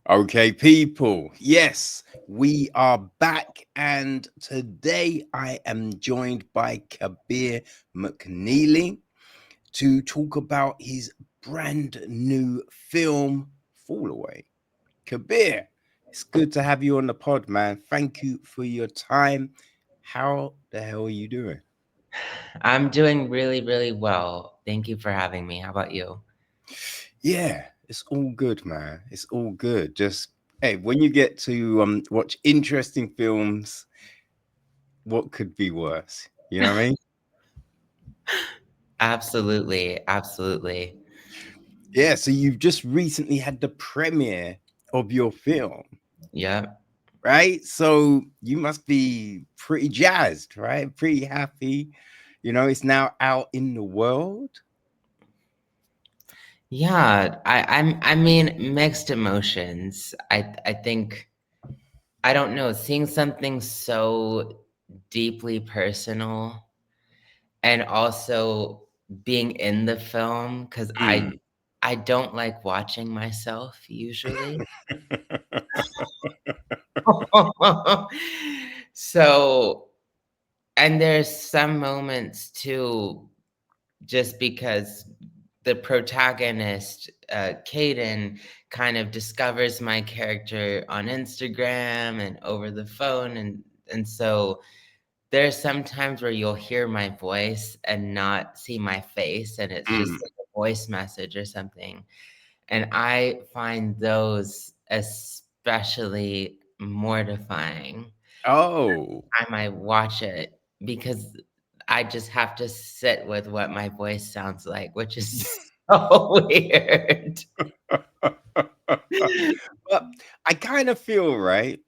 Okay, people. Yes, we are back, and today I am joined by Kabir McNeely to talk about his brand new film, Fallaway. Kabir, it's good to have you on the pod, man. Thank you for your time. How the hell are you doing? I'm doing really, really well. Thank you for having me. How about you? Yeah, it's all good, man. It's all good. Just hey, when you get to watch interesting films, what could be worse? You know what I mean? Absolutely, absolutely. Yeah, so you've just recently had the premiere of your film, Yep. right? So you must be pretty jazzed, right? Pretty happy. You know, it's now out in the world. Yeah, I mean mixed emotions. I think I don't know, seeing something so deeply personal and also being in the film because I Mm. I don't like watching myself usually. So, and there's some moments too, just because the protagonist, Caden, kind of discovers my character on Instagram and over the phone, and so there's some times where you'll hear my voice and not see my face, and it's just Mm. like a voice message or something. And I find those especially mortifying Oh, time I watch it because I just have to sit with what my voice sounds like, which is so weird. but I kind of feel right.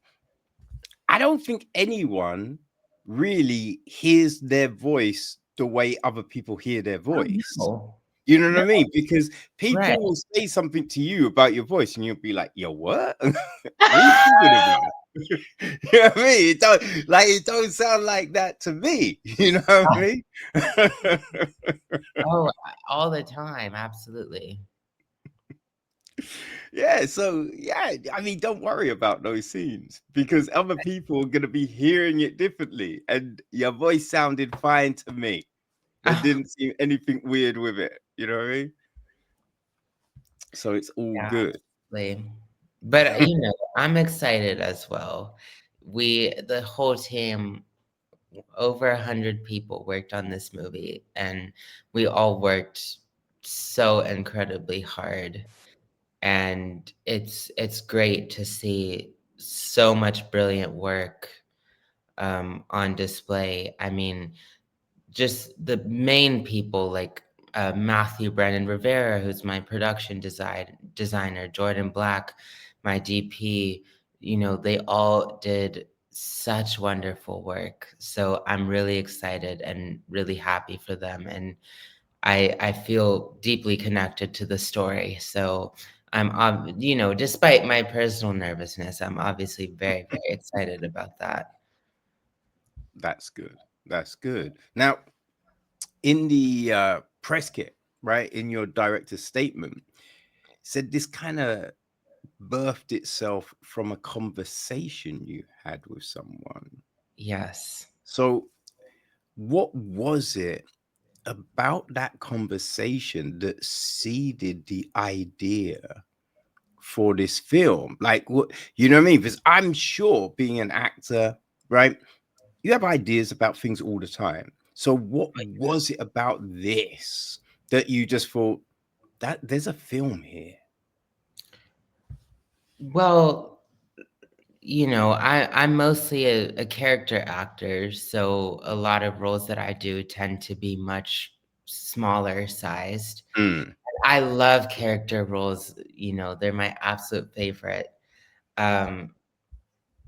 I don't think anyone really hears their voice the way other people hear their Oh, voice. no. You know what No, I mean? Because right. people will say something to you about your voice, and you'll be like, "Yo, what? What are you talking about?" You know what I mean? It don't sound like that to me. You know what I mean? Oh, all the time, absolutely. Yeah, so yeah, I mean, don't worry about those scenes because other people are gonna be hearing it differently, and your voice sounded fine to me. There Oh, didn't seem anything weird with it. You know what I mean? So it's all yeah, good. absolutely. But, I'm excited as well. The whole team, over 100 people worked on this movie, and we all worked so incredibly hard. And it's great to see so much brilliant work on display. I mean, just the main people like Matthew Brennan Rivera, who's my production designer, Jordan Black, my DP. They all did such wonderful work. So I'm really excited and really happy for them, and I feel deeply connected to the story. So despite my personal nervousness, I'm obviously very, very excited about that. That's good. That's good. Now, in the press kit, right, in your director's statement, said this kind of birthed itself from a conversation you had with someone. Yes. So, what was it about that conversation that seeded the idea for this film? Like, what you know what I mean? Because I'm sure being an actor, right, you have ideas about things all the time. So, what was it about this that you just thought that there's a film here? Well, I'm mostly a character actor, so a lot of roles that I do tend to be much smaller sized. Mm, I love character roles, they're my absolute favorite. Um,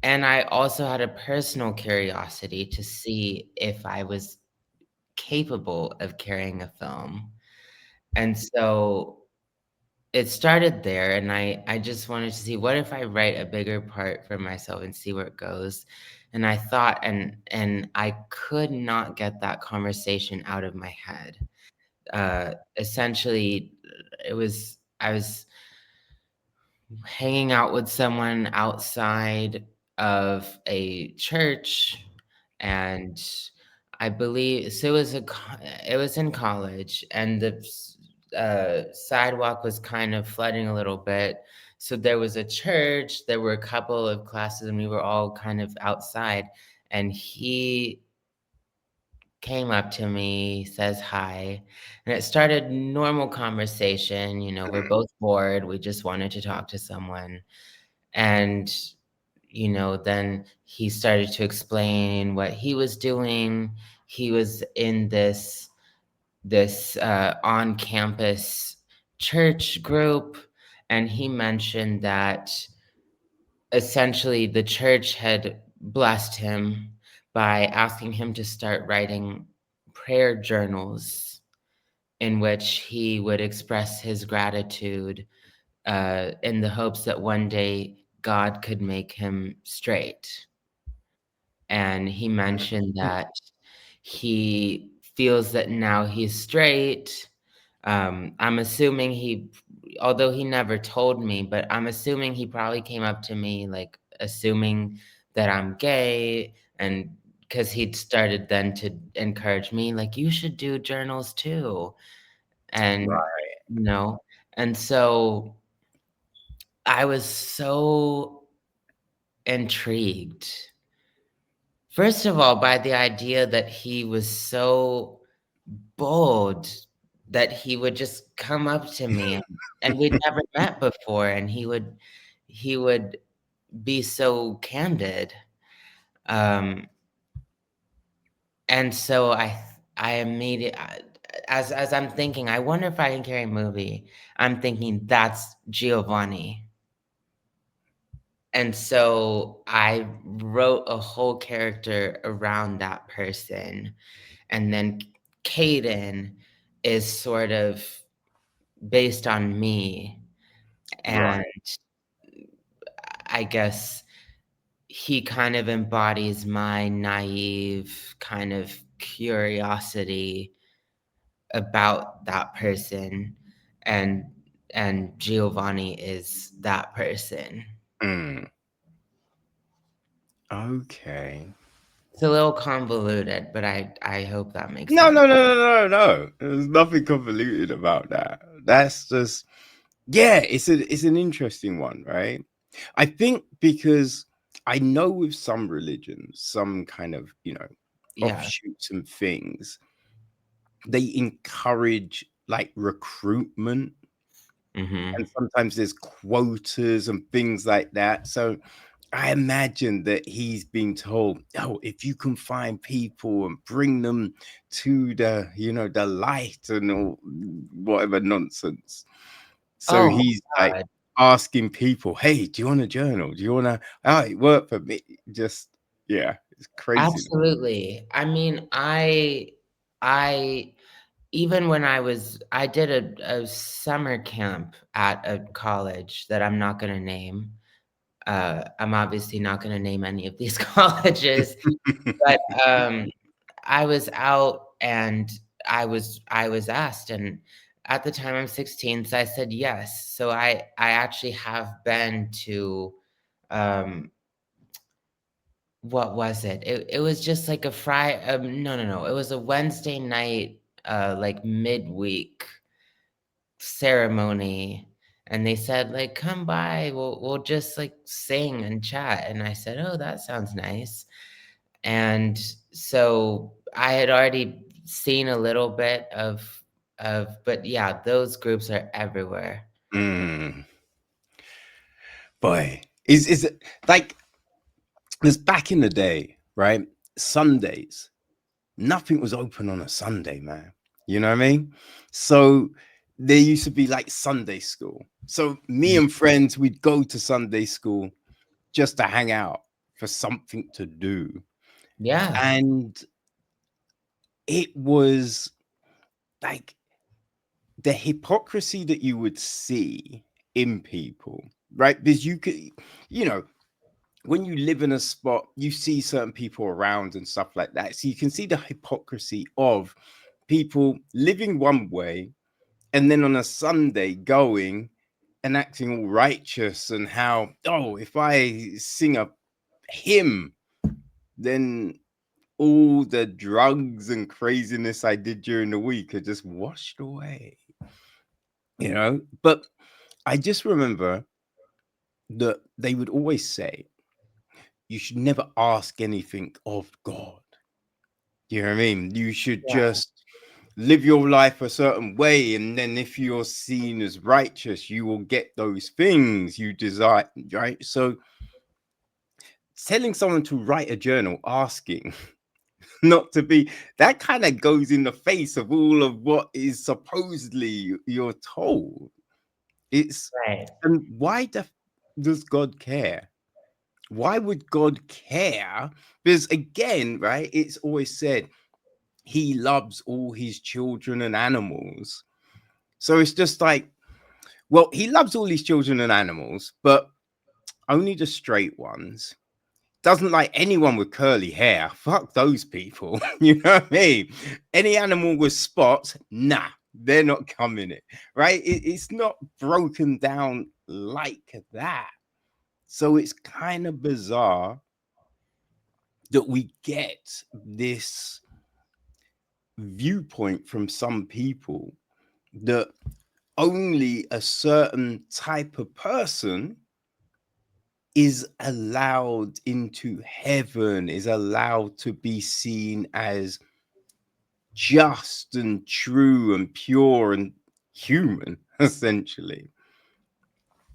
and I also had a personal curiosity to see if I was capable of carrying a film. And so it started there, and I just wanted to see, what if I write a bigger part for myself and see where it goes? And I thought, and I could not get that conversation out of my head. Essentially, it was I was hanging out with someone outside of a church, and I believe so it was in college, and the sidewalk was kind of flooding a little bit. So there was a church, there were a couple of classes, and we were all kind of outside. And he came up to me, says hi, and it started normal conversation. You know, we're both bored. We just wanted to talk to someone. And, you know, then he started to explain what he was doing. He was in this on-campus church group, and he mentioned that essentially the church had blessed him by asking him to start writing prayer journals in which he would express his gratitude in the hopes that one day God could make him straight. And he mentioned that he feels that now he's straight. I'm assuming although he never told me, but I'm assuming he probably came up to me, like, assuming that I'm gay, and because he'd started then to encourage me, like, "You should do journals too." And, Right. you know, and so I was so intrigued. First of all, by the idea that he was so bold that he would just come up to me, and we'd never met before, and he would be so candid. Um, and so I immediately, as I'm thinking, I wonder if I can carry a movie, I'm thinking, "That's Giovanni." And so I wrote a whole character around that person, and then Caden is sort of based on me, and Right. I guess he kind of embodies my naive kind of curiosity about that person, and Giovanni is that person. Mm. Okay. It's a little convoluted, but I hope that makes No, sense. no, no, no, no, no. There's nothing convoluted about that. That's just, yeah, it's an interesting one, right? I think because I know with some religions, some kind of, Yeah. offshoots and things, they encourage like recruitment, Mhm. and sometimes there's quotas and things like that. So I imagine that he's being told, "Oh, if you can find people and bring them to the light and all whatever nonsense." So Oh he's my like god. asking people, "Hey, do you want a journal? Do you want to? Oh, it work for me." Just yeah, it's crazy. Absolutely. I mean, I even when I did a summer camp at a college that I'm not gonna name. I'm obviously not gonna name any of these colleges, but, I was out, and I was asked, and at the time I'm 16, so I said yes. So I actually have been to, um, what was it? It was just like a no, it was a Wednesday night, like, midweek ceremony, and they said, like, "Come by, we'll just, like, sing and chat," and I said, "Oh, that sounds nice." And so I had already seen a little bit but yeah, those groups are everywhere. Mm, boy, is it like because back in the day, right? Sundays, nothing was open on a Sunday, man. You know what I mean? So there used to be like Sunday school. So me Mhm. and friends, we'd go to Sunday school just to hang out for something to do. Yeah. And it was like the hypocrisy that you would see in people, right? Because you could, you know, when you live in a spot, you see certain people around and stuff like that. So you can see the hypocrisy of people living one way and then on a Sunday going and acting all righteous, and how, oh, if I sing a hymn, then all the drugs and craziness I did during the week are just washed away, you know? But I just remember that they would always say, you should never ask anything of God. You know what I mean? You should Yeah. just live your life a certain way, and then if you're seen as righteous, you will get those things you desire, right? So telling someone to write a journal, asking not to be, that kind of goes in the face of all of what is supposedly you're told. It's Right. and does God care? Why would God care? Because again, right, it's always said he loves all his children and animals. So it's just like, well, he loves all his children and animals, but only the straight ones. Doesn't like anyone with curly hair. Fuck those people. You know what I mean? Any animal with spots, nah, they're not coming in. Right? It's not broken down like that. So it's kind of bizarre that we get this viewpoint from some people that only a certain type of person is allowed into heaven, is allowed to be seen as just and true and pure and human, essentially.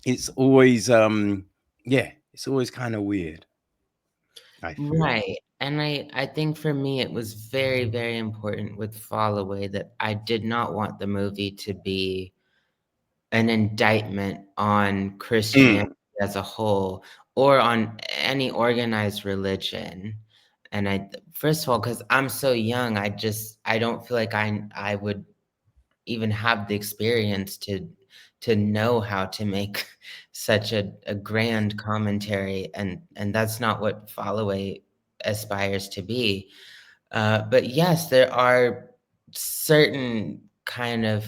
It's always yeah, it's always kind of weird, I feel. Right. And I think for me it was very, very important with Fallaway that I did not want the movie to be an indictment on Christianity Mm, as a whole or on any organized religion. And I first of all, because I'm so young, I don't feel like I would even have the experience to know how to make such a grand commentary, and that's not what Fallaway aspires to be. But yes, there are certain kind of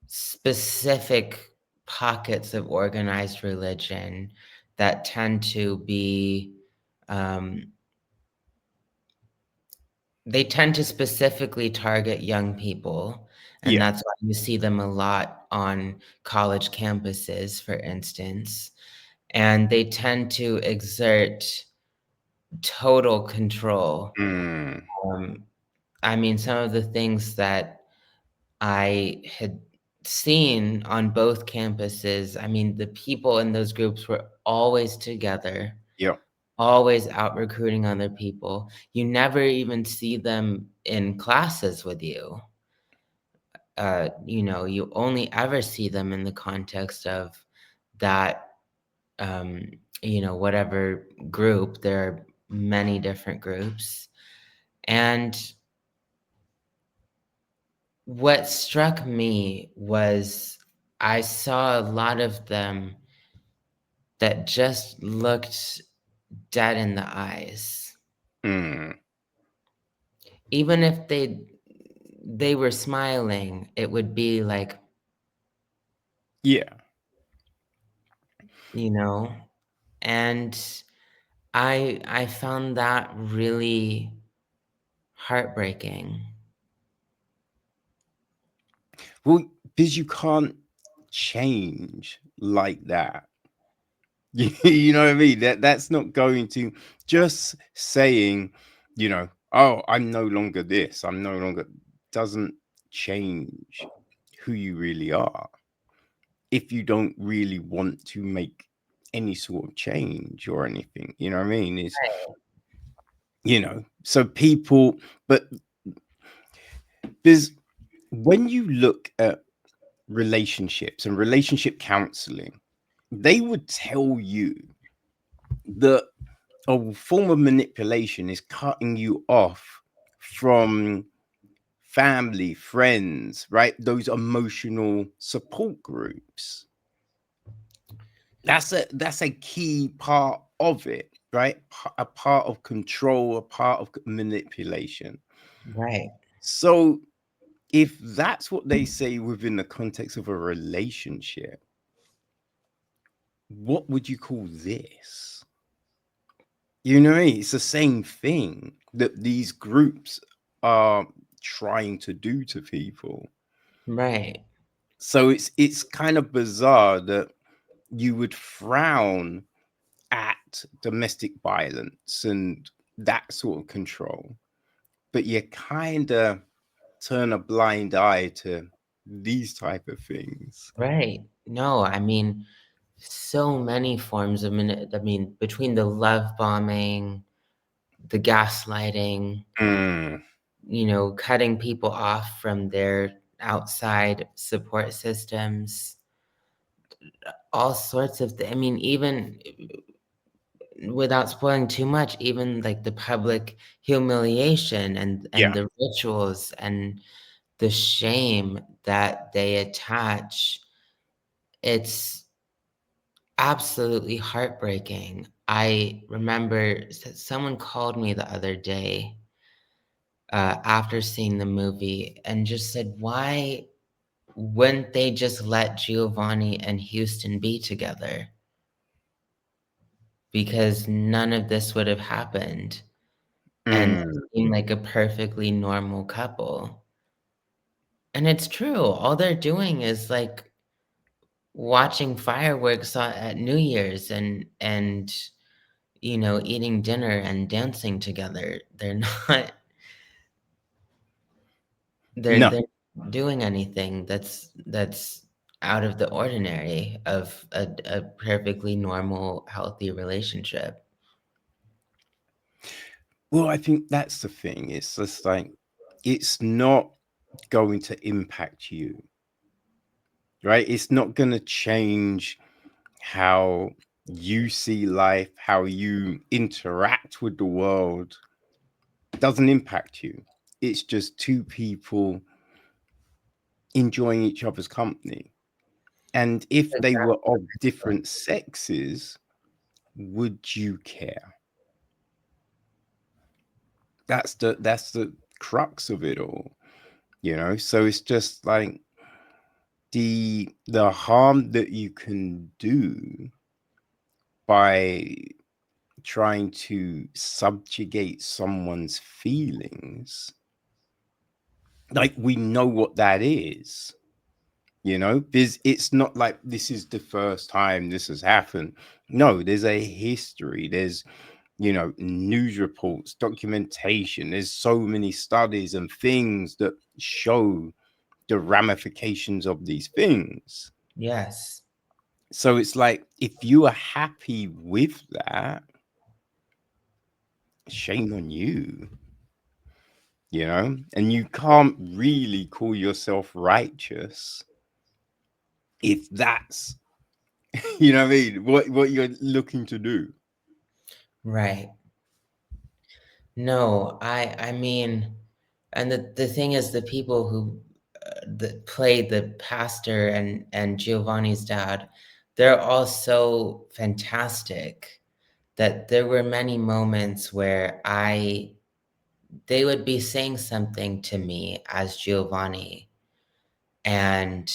specific pockets of organized religion that tend to be um, they tend to specifically target young people, and yeah. that's why you see them a lot on college campuses, for instance, and they tend to exert total control. Mm, Um, I mean, some of the things that I had seen on both campuses, I mean, the people in those groups were always together, yeah. always out recruiting other people. You never even see them in classes with you. You only ever see them in the context of that, um, whatever group. There are many different groups. And what struck me was I saw a lot of them that just looked dead in the eyes. Mm, Even if they were smiling, it would be like, yeah. you know, and I found that really heartbreaking. Well, because you can't change like that. You know what I mean? That's not going to, just saying, oh, I'm no longer this, I'm no longer, doesn't change who you really are if you don't really want to make any sort of change or anything. You know what I mean? Is so people, but there's, when you look at relationships and relationship counseling, they would tell you that a form of manipulation is cutting you off from family, friends, right? Those emotional support groups. That's a key part of it, right? A part of control, a part of manipulation. Right. So if that's what they say within the context of a relationship, what would you call this? You know what I mean? It's the same thing that these groups are trying to do to people. Right. So it's kind of bizarre that you would frown at domestic violence and that sort of control, but you kind of turn a blind eye to these type of things. Right. No, I mean, so many forms of I mean, between the love bombing, the gaslighting, Mm, cutting people off from their outside support systems, all sorts of I mean, even without spoiling too much, even like the public humiliation and yeah. the rituals and the shame that they attach, it's absolutely heartbreaking. I remember someone called me the other day after seeing the movie and just said, why wouldn't they just let Giovanni and Houston be together? Because none of this would have happened. And Mm, seem like a perfectly normal couple. And it's true. All they're doing is like watching fireworks at New Year's and eating dinner and dancing together. They're not they're no. they're not doing anything that's out of the ordinary of a perfectly normal, healthy relationship. Well, I think that's the thing. It's just like it's not going to impact you, right? It's not going to change how you see life, how you interact with the world. It doesn't impact you. It's just two people enjoying each other's company. And if they were of Exactly. different sexes, would you care? That's the crux of it all, you know? So it's just like the harm that you can do by trying to subjugate someone's feelings, like we know what that is. There's it's not like this is the first time this has happened. No, there's a history. There's news reports, documentation. There's so many studies and things that show the ramifications of these things. Yes. So it's like if you are happy with that, shame on you. And you can't really call yourself righteous if that's what I mean, what you're looking to do. Right. No, I mean, and the thing is, the people who that played the pastor and Giovanni's dad, they're all so fantastic that there were many moments where they would be saying something to me as Giovanni, and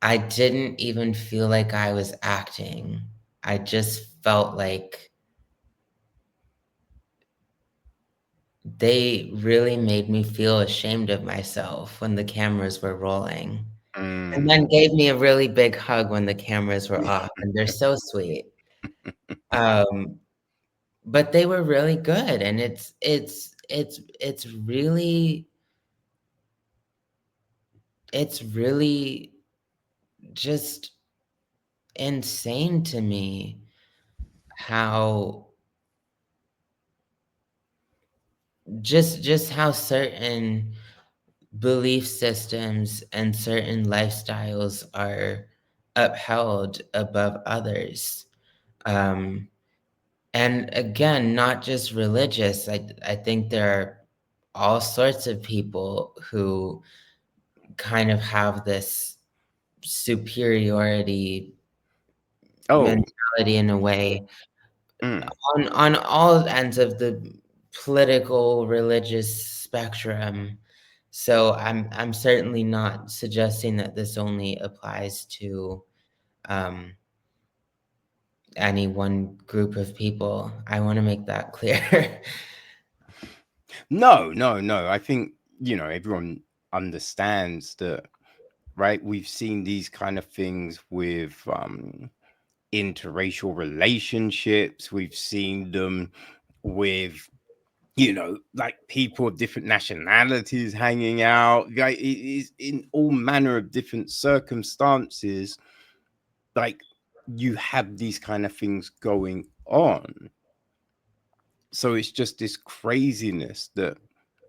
I didn't even feel like I was acting. I just felt like they really made me feel ashamed of myself when the cameras were rolling, and then Mm. gave me a really big hug when the cameras were off, and they're so sweet. Um, but they were really good, and it's really just insane to me how just how certain belief systems and certain lifestyles are upheld above others. Um, and again, not just religious. I think there are all sorts of people who kind of have this superiority Oh. mentality in a way Mm. on all ends of the political, religious spectrum. So I'm certainly not suggesting that this only applies to um, any one group of people. I want to make that clear. No, no, no. I think, everyone understands that, right? We've seen these kind of things with interracial relationships. We've seen them with, like people of different nationalities hanging out. Like, it is in all manner of different circumstances. Like, you have these kind of things going on. So it's just this craziness that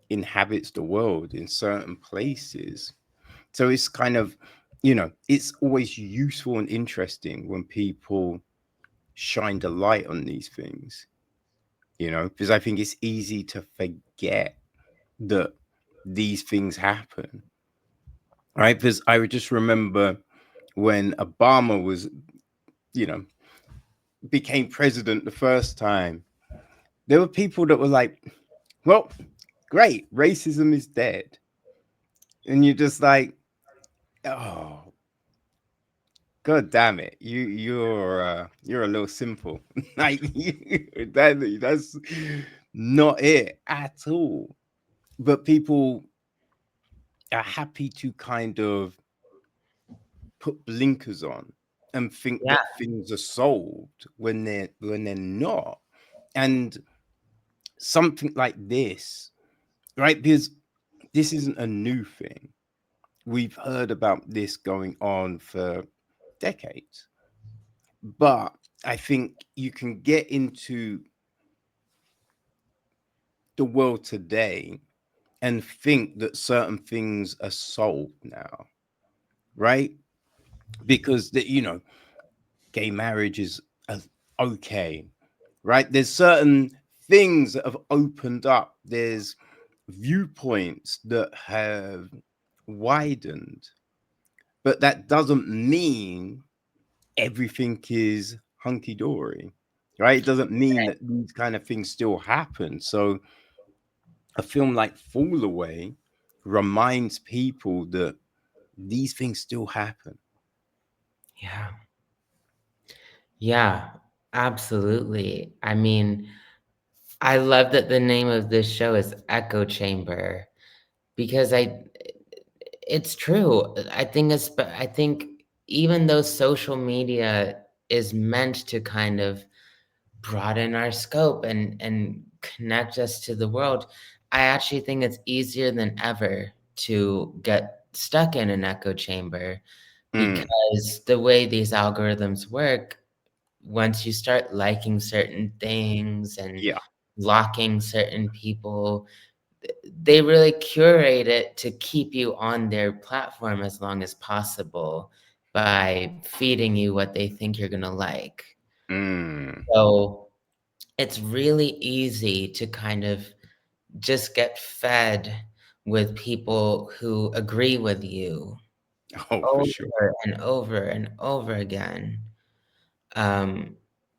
inhabits the world in certain places. So it's kind of, it's always useful and interesting when people shine the light on these things, because I think it's easy to forget that these things happen, right? Because I would just remember when Obama was, you know, became president the first time, there were people that were like, well, great, racism is dead. And you're just like, oh, God damn it! You're a little simple. Like that's not it at all. But people are happy to kind of put blinkers on and think Yeah, that things are solved when they're not. And something like this, right? Because this isn't a new thing. We've heard about this going on for decades. But I think you can get into the world today and think that certain things are solved now, right? Because gay marriage is okay, right? There's certain things that have opened up. There's viewpoints that have widened, but that doesn't mean everything is hunky dory, right? It doesn't mean that these kind of things still happen. So a film like Fallaway reminds people that these things still happen. yeah, yeah, absolutely. I mean, I love that the name of this show is Echo Chamber because it's true. I think even though social media is meant to kind of broaden our scope and connect us to the world, I actually think it's easier than ever to get stuck in an echo chamber Mm, because the way these algorithms work, once you start liking certain things and yeah. locking certain people, they really curate it to keep you on their platform as long as possible by feeding you what they think you're gonna like. Mm. So it's really easy to kind of just get fed with people who agree with you Oh, for sure. over and over and over again. Um,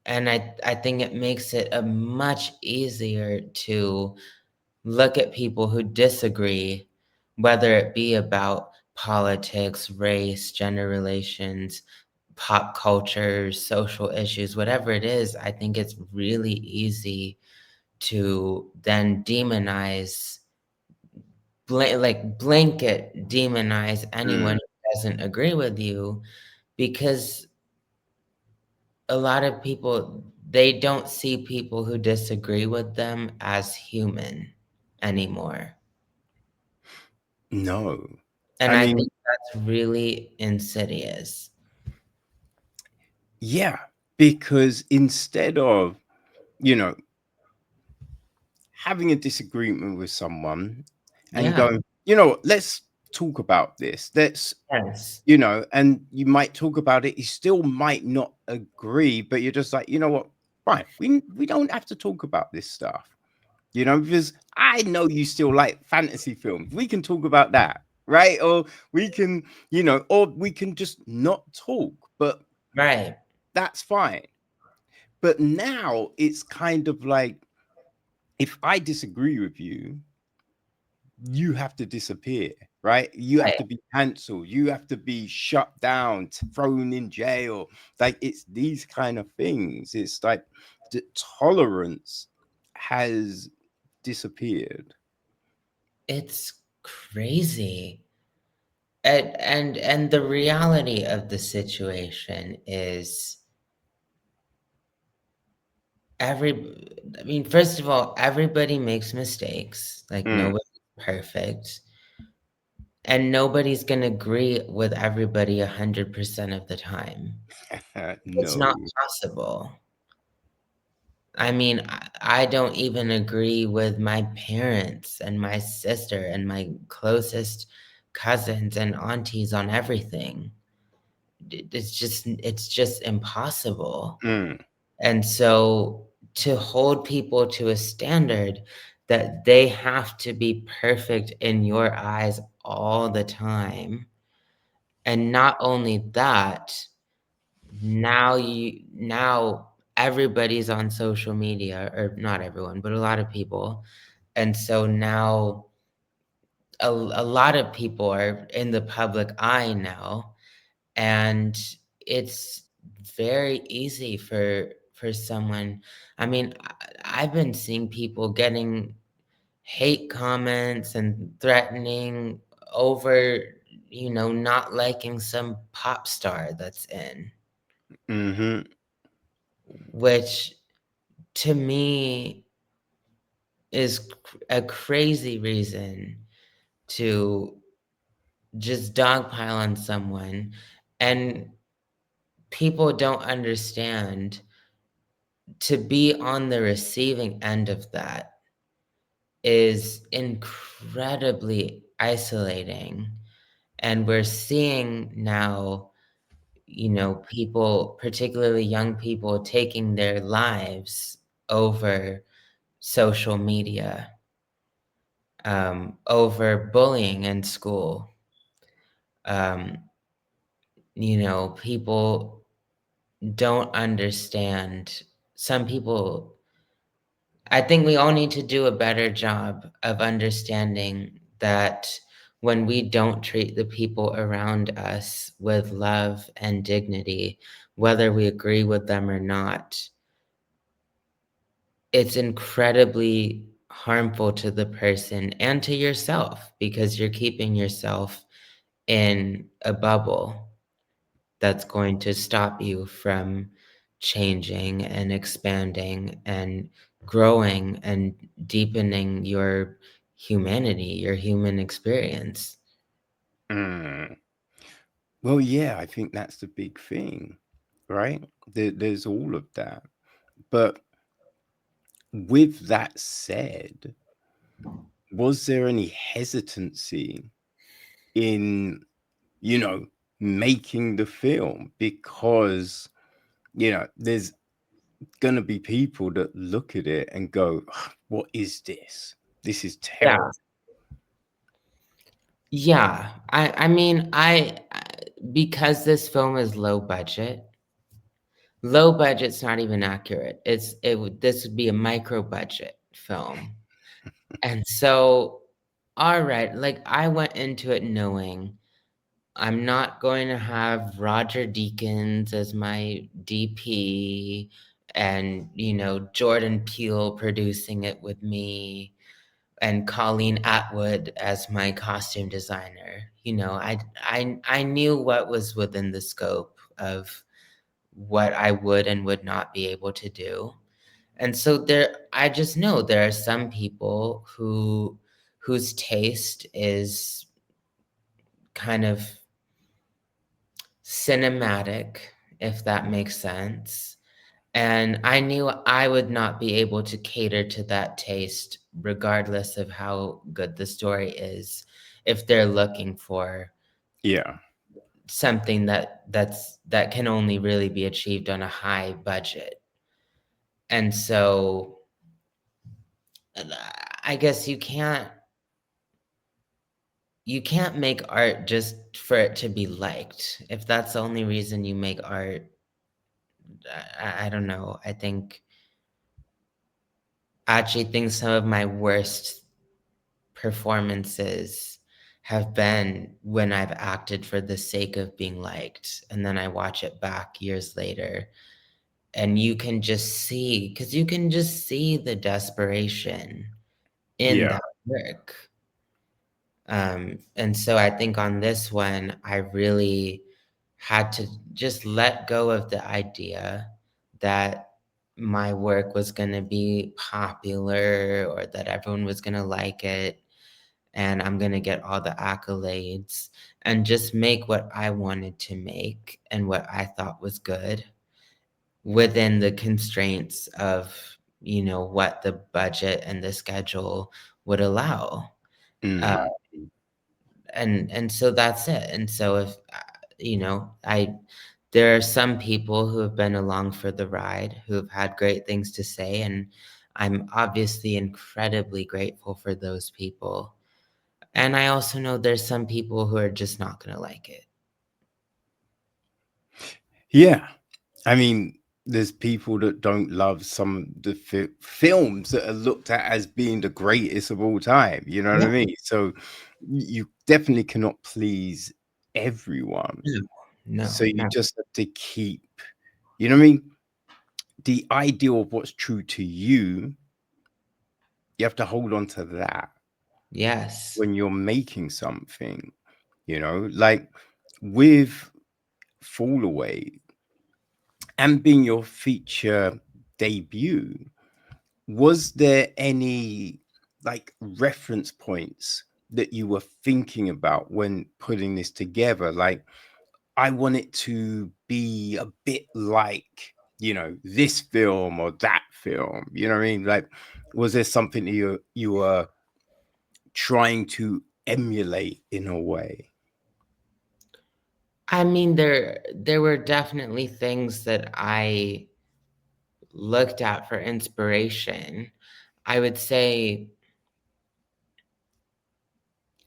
and I think it makes it a much easier to look at people who disagree, whether it be about politics, race, gender relations, pop culture, social issues, whatever it is. I think it's really easy to then demonize, blanket demonize anyone Mm. who doesn't agree with you because a lot of people, they don't see people who disagree with them as human anymore. No. And I I mean, think that's really insidious. yeah, because instead of, you know, having a disagreement with someone and Yeah, going, let's talk about this. Let's, yes, and you might talk about it. You still might not agree, but you're just like, you know what? Fine. We don't have to talk about this stuff, because I know you still like fantasy films. We can talk about that, right? Or we can, or we can just not talk, but right. that's fine. But now it's kind of like, if I disagree with you, you have to disappear. right? You have Right. to be cancelled, you have to be shut down, thrown in jail. Like, it's these kind of things. It's like the tolerance has disappeared. It's crazy. And the reality of the situation is I mean, first of all, everybody makes mistakes. Like, Mm. nobody's perfect, and nobody's gonna agree with everybody 100% of the time. It's not No. possible. I mean, I don't even agree with my parents and my sister and my closest cousins and aunties on everything. It's just impossible. Mm. And so to hold people to a standard that they have to be perfect in your eyes all the time, and not only that, now everybody's on social media, or not everyone, but a lot of people. And so now a lot of people are in the public eye now, and it's very easy for someone. I mean, I've been seeing people getting hate comments and threatening over, not liking some pop star that's in, Hmm. which to me is a crazy reason to just dogpile on someone. And people don't understand, to be on the receiving end of that is incredibly isolating. And we're seeing now, people, particularly young people, taking their lives over social media, over bullying in school. Um, People don't understand. Some people, I think we all need to do a better job of understanding that when we don't treat the people around us with love and dignity, whether we agree with them or not, it's incredibly harmful to the person and to yourself, because you're keeping yourself in a bubble that's going to stop you from changing and expanding and growing and deepening your humanity, your human experience. Mm. Well, yeah, I think that's the big thing, right? There's all of that. But with that said, was there any hesitancy in, you know, making the film? Because, there's going to be people that look at it and go, "Ah, what is this? This is Yeah. terrible." Yeah. I mean, because this film is low budget's not even accurate. This would be a micro budget film. And so, all right, like, I went into it knowing I'm not going to have Roger Deakins as my DP and, Jordan Peele producing it with me and Colleen Atwood as my costume designer. I knew what was within the scope of what I would and would not be able to do. And so I just know there are some people whose taste is kind of cinematic, if that makes sense. And I knew I would not be able to cater to that taste regardless of how good the story is, if they're looking for Yeah. something that can only really be achieved on a high budget. And so I guess you can't make art just for it to be liked. If that's the only reason you make art, I don't know. I actually think some of my worst performances have been when I've acted for the sake of being liked, and then I watch it back years later, and you can just see, because you can just see the desperation in Yeah. that work. And so I think on this one, I really had to just let go of the idea that my work was going to be popular or that everyone was going to like it and I'm going to get all the accolades, and just make what I wanted to make and what I thought was good within the constraints of, what the budget and the schedule would allow. Uh, Mm. and so that's it. And so if I there are some people who have been along for the ride who have had great things to say, and I'm obviously incredibly grateful for those people. And I also know there's some people who are just not going to like it. Yeah. I mean, there's people that don't love some of the films that are looked at as being the greatest of all time. You know what I Yeah. mean? So you definitely cannot please everyone. No, So no, you no. just have to keep, you know what I mean? The ideal of what's true to you have to hold on to that Yes. when you're making something, like with Fallaway and being your feature debut. Was there any like reference points that you were thinking about when putting this together? Like, I want it to be a bit like, this film or that film. You know what I mean? Like, was there something that you were trying to emulate in a way? I mean, there were definitely things that I looked at for inspiration. I would say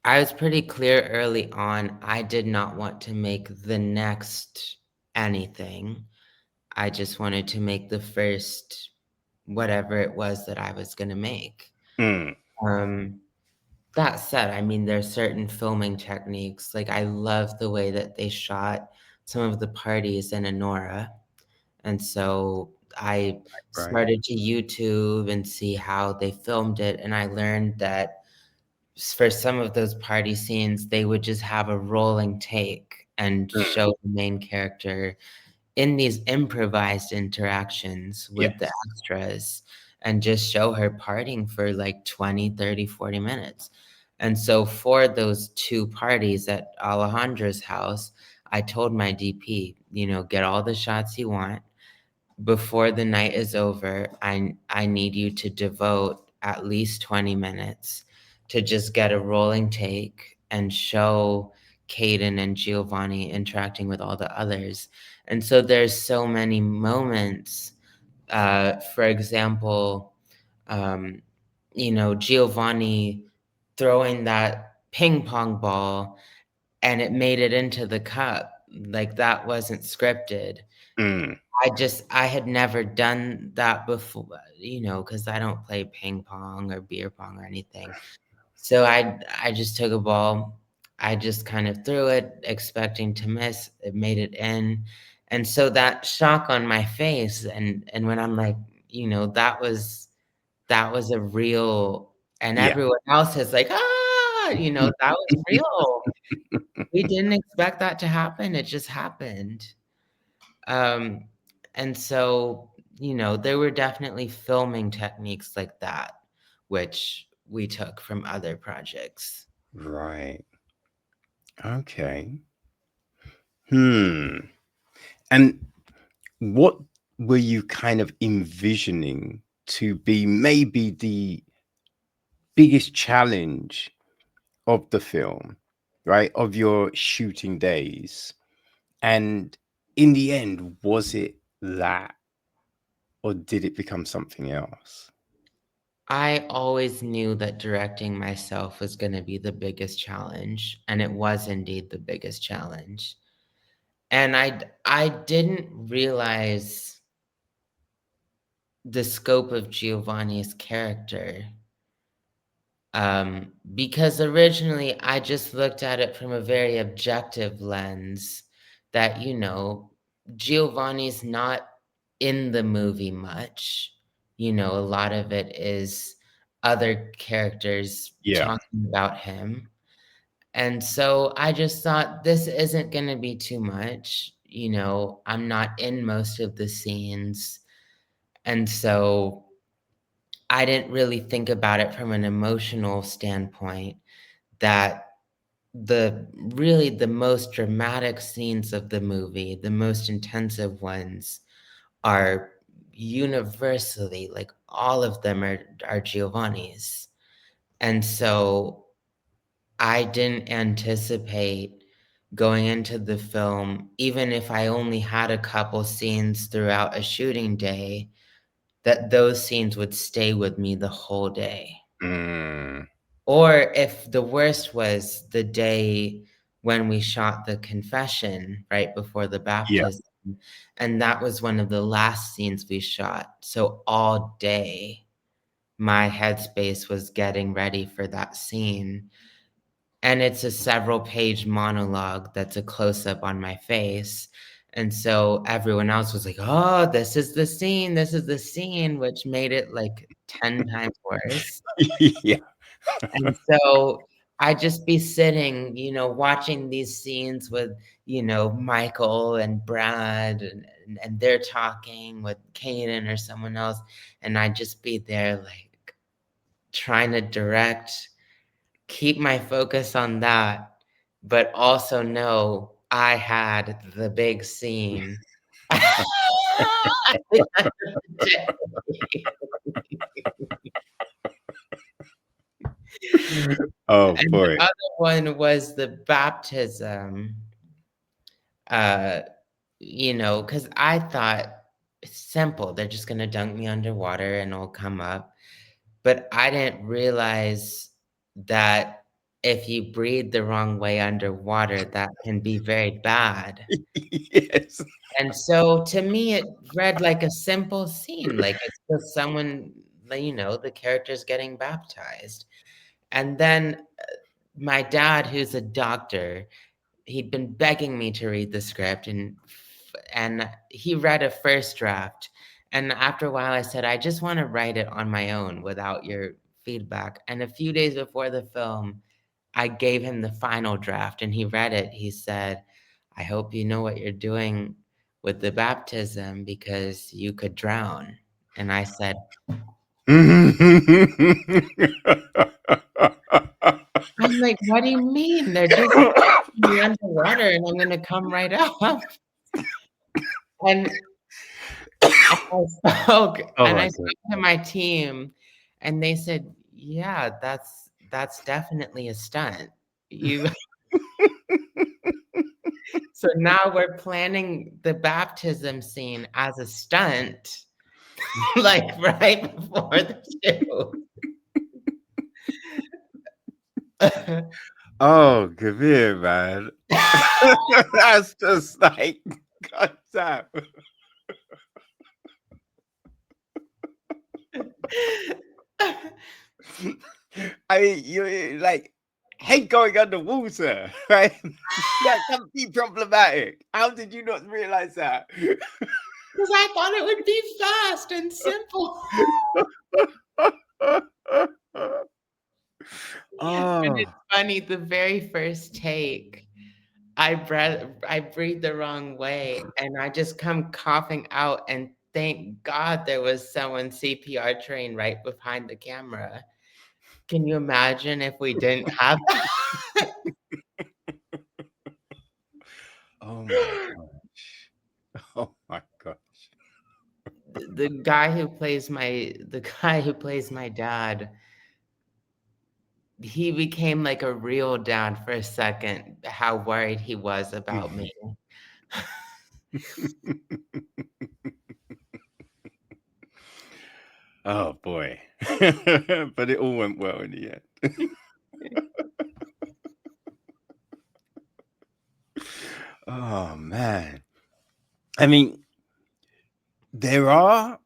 I was pretty clear early on, I did not want to make the next anything. I just wanted to make the first whatever it was that I was gonna make. Mm, Um, that said, I mean, there's certain filming techniques, like, I love the way that they shot some of the parties in Anora, and so I right. started to YouTube and see how they filmed it, and I learned that for some of those party scenes, they would just have a rolling take and Mm, show the main character in these improvised interactions with the yes. extras and just show her partying for like 20, 30, 40 minutes. And so for those two parties at Alejandra's house, I told my DP, get all the shots you want. Before the night is over, I need you to devote at least 20 minutes to just get a rolling take and show Caden and Giovanni interacting with all the others. And so there's so many moments. For example, um, Giovanni throwing that ping pong ball and it made it into the cup. Like that wasn't scripted. Mm, I had never done that before, because I don't play ping pong or beer pong or anything. So I just took a ball, I just kind of threw it expecting to miss, it made it in, and so that shock on my face and when I'm like, that was a real, and yeah. everyone else is like, "Ah!" That was real. We didn't expect that to happen, it just happened. Um, and so, there were definitely filming techniques like that, which we took from other projects. Right. Okay. Hmm. And what were you kind of envisioning to be maybe the biggest challenge of the film, right? Of your shooting days. And in the end, was it that or did it become something else? I always knew that directing myself was going to be the biggest challenge, and it was indeed the biggest challenge. And I didn't realize the scope of Giovanni's character Because originally I just looked at it from a very objective lens that, Giovanni's not in the movie much. A lot of it is other characters Yeah. talking about him. And so I just thought this isn't going to be too much. I'm not in most of the scenes. And so I didn't really think about it from an emotional standpoint that the most dramatic scenes of the movie, the most intensive ones are universally, like all of them are Giovanni's. And so I didn't anticipate going into the film, even if I only had a couple scenes throughout a shooting day, that those scenes would stay with me the whole day. Mm, Or if the worst was the day when we shot the confession right before the yeah. baptism, and that was one of the last scenes we shot. So all day, my headspace was getting ready for that scene. And it's a several page monologue that's a close up on my face. And so everyone else was like, oh, this is the scene. This is the scene, which made it like 10 times worse. Yeah. And so I'd just be sitting, watching these scenes with, Michael and Brad, and they're talking with Kaden or someone else. And I'd just be there, like, trying to direct, keep my focus on that, but also know I had the big scene. At the end of the day. Oh And the boy. other one was the baptism, uh, because I thought, "It's simple, they're just gonna dunk me underwater and I'll come up." But I didn't realize that if you breathe the wrong way underwater, that can be very bad. Yes. And so, to me, it read like a simple scene, like it's just someone, the character's getting baptized. And then, my dad, who's a doctor, he'd been begging me to read the script, and he read a first draft, and after a while I said, "I just wanna write it on my own without your feedback," and a few days before the film, I gave him the final draft, and he read it. He said, "I hope you know what you're doing with the baptism because you could drown," and I said, I'm like, "What do you mean? They're just me underwater and I'm gonna come right up." And Oh and my I god. spoke to my team, and they said, "Yeah, that's definitely a stunt. You." So now we're planning the baptism scene as a stunt, like, right before the shoot. Oh, Kabir, man. That's just like, God damn. I mean, you like hate going underwater, right? That can be problematic. How did you not realize that? 'Cause I thought it would be fast and simple. And Oh. it's funny, the very first take, I breathed the wrong way, and I just come coughing out, and thank God there was someone CPR trained right behind the camera. Can you imagine if we didn't have that? Oh my gosh. Oh my gosh. The guy who plays my dad, he became like a real dad for a second, how worried he was about me. Oh boy. But it all went well in the end. Oh man. I mean, there are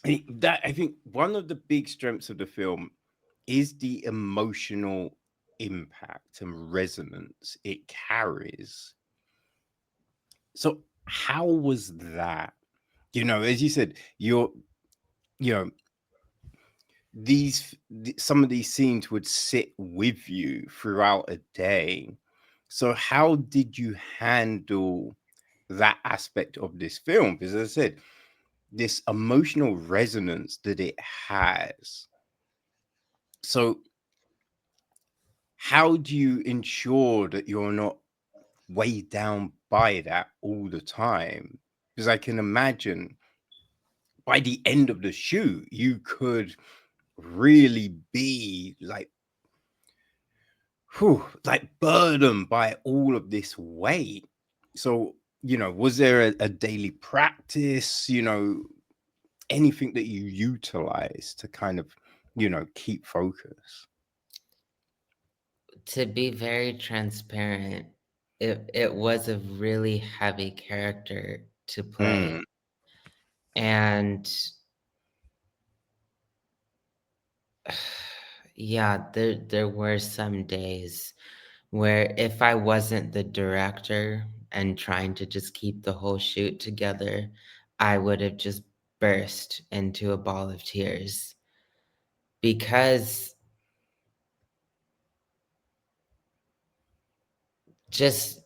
I think one of the big strengths of the film is the emotional impact and resonance it carries. So how was that? As you said, you know, some of these scenes would sit with you throughout a day. So how did you handle that aspect of this film? Because as I said, this emotional resonance that it has. So how do you ensure that you're not weighed down by that all the time? Because I can imagine by the end of the shoot, you could really be like burdened by all of this weight. So, was there a daily practice, anything that you utilize to kind of, keep focus? To be very transparent, it was a really heavy character to play, Mm, and yeah, there were some days where if I wasn't the director and trying to just keep the whole shoot together, I would have just burst into a ball of tears because just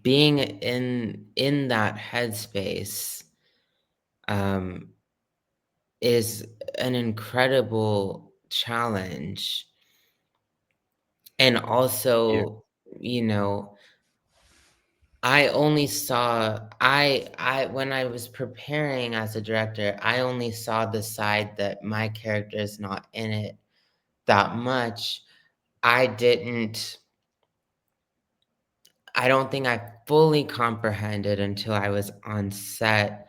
being in that headspace um, is an incredible challenge, and yeah. also, you know, I only saw I when I was preparing as a director, I only saw the side that my character is not in it that much. I didn't I don't think I fully comprehended until I was on set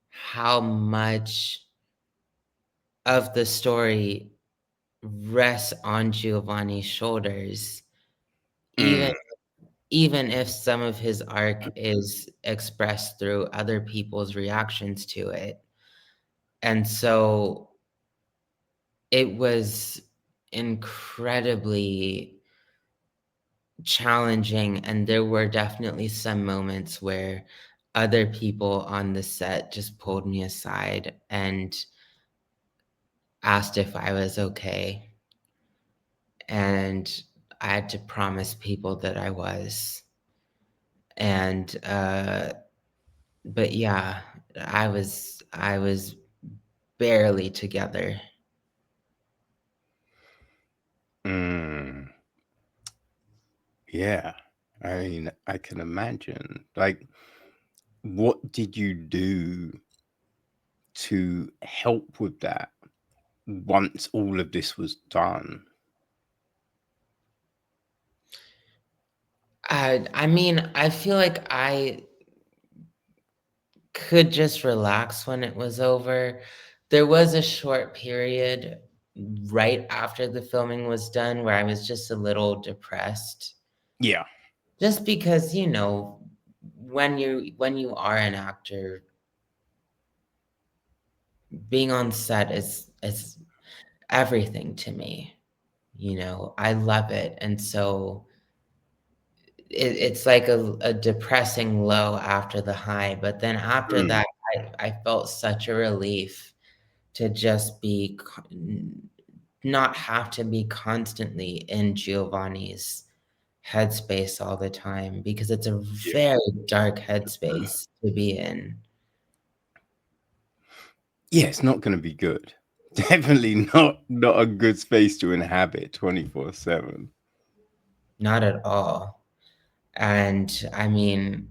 how much of the story rests on Giovanni's shoulders, even Mm, even if some of his arc is expressed through other people's reactions to it. And so it was incredibly challenging, and there were definitely some moments where other people on the set just pulled me aside and asked if I was okay, and I had to promise people that I was. And, but yeah, I was barely together. mm, yeah. I mean, I can imagine. Like, what did you do to help with that once all of this was done? I mean, I feel like I could just relax when it was over. There was a short period right after the filming was done where I was just a little depressed. Yeah. Just because, when you are an actor, being on set is everything to me. I love it. And so it's like a depressing low after the high. But then after Mm, that, I felt such a relief to just not have to be constantly in Giovanni's headspace all the time, because it's a yeah. very dark headspace to be in. Yeah, it's not going to be good. Definitely not a good space to inhabit 24/7. Not at all. And I mean,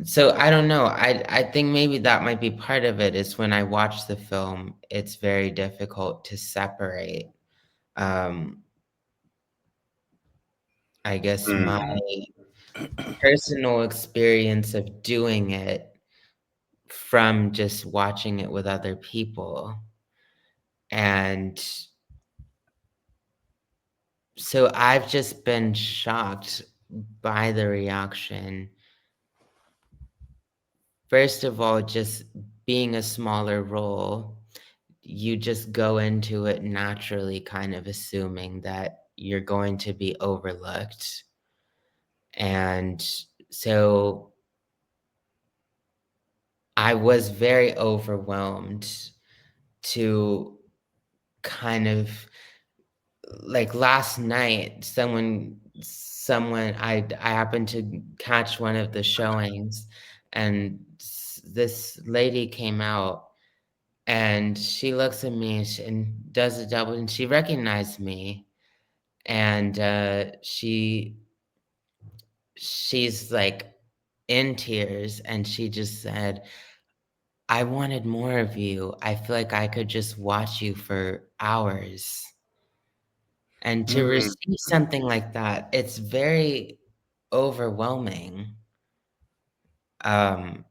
so I don't know. I think maybe that might be part of it, is when I watch the film, it's very difficult to separate, um, I guess, my Mm, personal experience of doing it from just watching it with other people. And so I've just been shocked by the reaction. First of all, just being a smaller role, you just go into it naturally kind of assuming that you're going to be overlooked. And so I was very overwhelmed to kind of like last night, someone I happened to catch one of the showings, and this lady came out, and she looks at me and does a double, and she recognized me, and she's like in tears, and she just said, "I wanted more of you. I feel like I could just watch you for hours." And to Mm, receive something like that, it's very overwhelming. Um,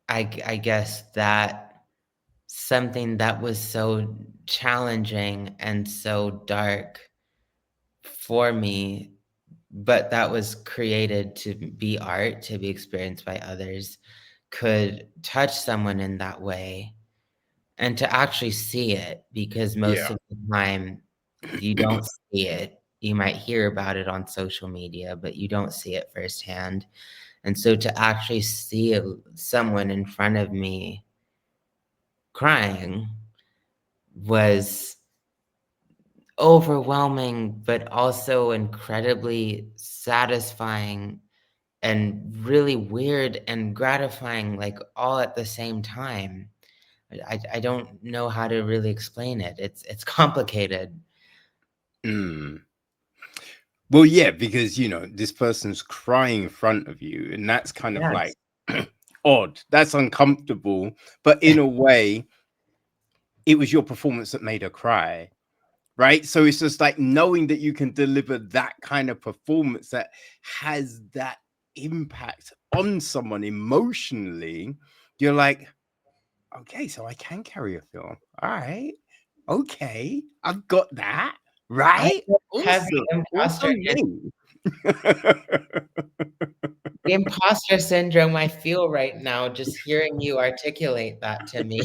I guess that something that was so challenging and so dark for me, but that was created to be art, to be experienced by others, could touch someone in that way, and to actually see it, because most yeah. of the time you don't see it. You might hear about it on social media, but you don't see it firsthand. And so to actually see someone in front of me crying was overwhelming, but also incredibly satisfying and really weird and gratifying, like all at the same time. I don't know how to really explain it. It's complicated. Mm. Well, yeah, because this person's crying in front of you, and that's kind of like Yes. odd. That's uncomfortable, but in a way, it was your performance that made her cry, right? So it's just like knowing that you can deliver that kind of performance that has that impact on someone emotionally. You're like, okay, so I can carry a film. All right, okay, I've got that. I Right? feel heavy Awesome. imposter Awesome me. the imposter syndrome I feel right now just hearing you articulate that to me.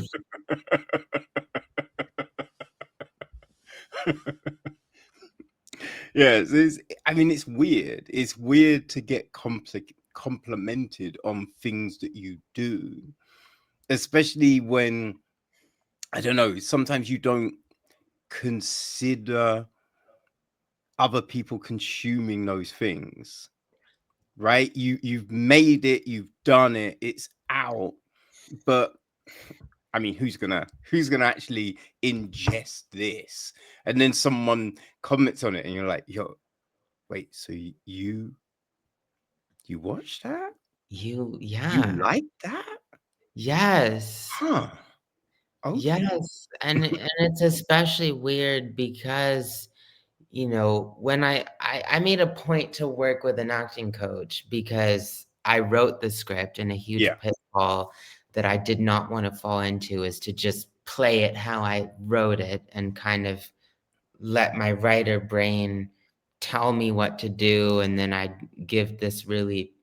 Yes, I mean, it's weird. It's weird to get complimented on things that you do, especially when, I don't know, sometimes you don't consider other people consuming those things, right? You've made it, you've done it, it's out, but I mean, who's gonna actually ingest this? And then someone comments on it, and you're like, yo, wait, so you watched that? You Yeah. like that? Yes. Huh. Okay. Yes, and it's especially weird because, when I made a point to work with an acting coach because I wrote the script, and a Yeah. huge pitfall that I did not wanna fall into is to just play it how I wrote it and kind of let my writer brain tell me what to do, and then I'd give this really